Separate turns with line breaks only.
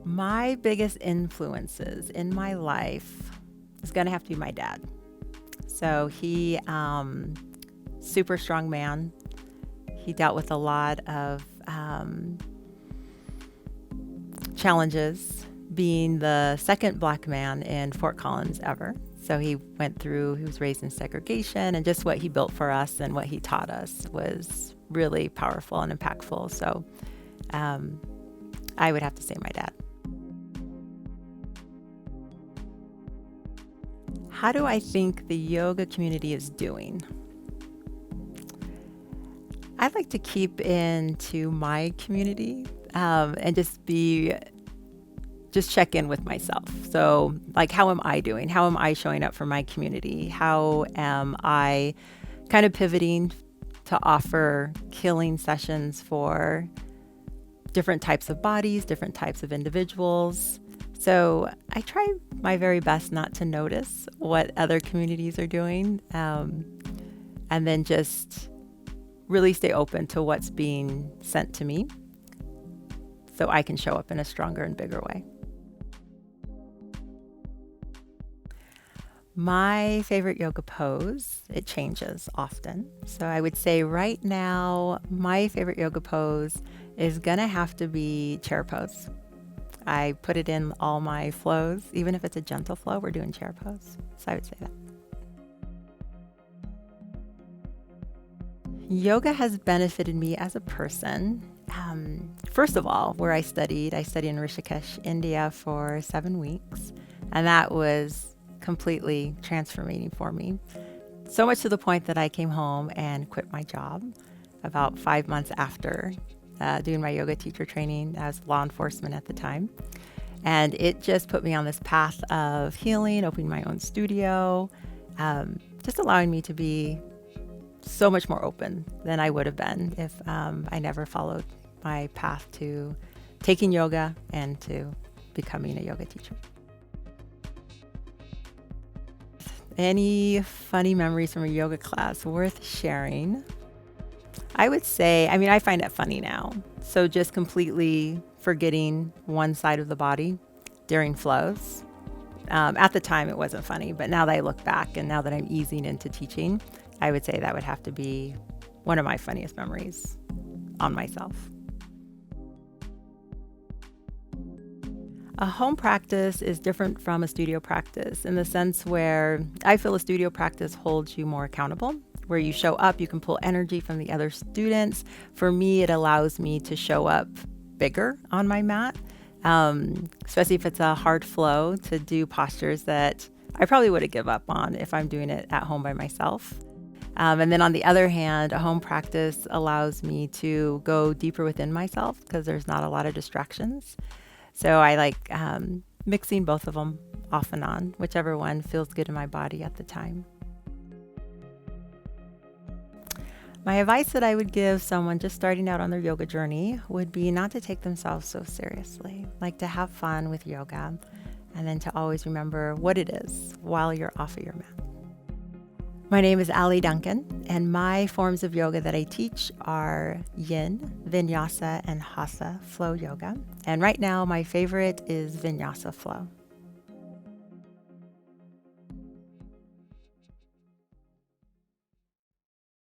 My biggest influences in my life is going to have to be my dad. So he, super strong man. He dealt with a lot of challenges, being the second Black man in Fort Collins ever. So he was raised in segregation, and just what he built for us and what he taught us was really powerful and impactful. So I would have to say my dad. How do I think the yoga community is doing? I'd like to keep into my community and just check in with myself. So, like, how am I doing? How am I showing up for my community? How am I kind of pivoting to offer healing sessions for different types of bodies, different types of individuals? So I try my very best not to notice what other communities are doing, and then just really stay open to what's being sent to me so I can show up in a stronger and bigger way. My favorite yoga pose, it changes often. So I would say right now, my favorite yoga pose is gonna have to be chair pose. I put it in all my flows. Even if it's a gentle flow, we're doing chair pose. So I would say that. Yoga has benefited me as a person. First of all, where I studied in Rishikesh, India for 7 weeks. And that was completely transforming for me. So much to the point that I came home and quit my job about 5 months after doing my yoga teacher training. I was law enforcement at the time. And it just put me on this path of healing, opening my own studio, just allowing me to be so much more open than I would have been if I never followed my path to taking yoga and to becoming a yoga teacher. Any funny memories from a yoga class worth sharing? I would say, I find it funny now. So just completely forgetting one side of the body during flows. At the time, it wasn't funny, but now that I look back and now that I'm easing into teaching, I would say that would have to be one of my funniest memories on myself. A home practice is different from a studio practice in the sense where I feel a studio practice holds you more accountable. Where you show up, you can pull energy from the other students. For me, it allows me to show up bigger on my mat, especially if it's a hard flow, to do postures that I probably would have given up on if I'm doing it at home by myself. And then on the other hand, a home practice allows me to go deeper within myself because there's not a lot of distractions. So I like mixing both of them off and on, whichever one feels good in my body at the time. My advice that I would give someone just starting out on their yoga journey would be not to take themselves so seriously, like to have fun with yoga, and then to always remember what it is while you're off of your mat. My name is Duncan, and my forms of yoga that I teach are Yin, Vinyasa, and Hatha flow yoga. And right now, my favorite is Vinyasa flow.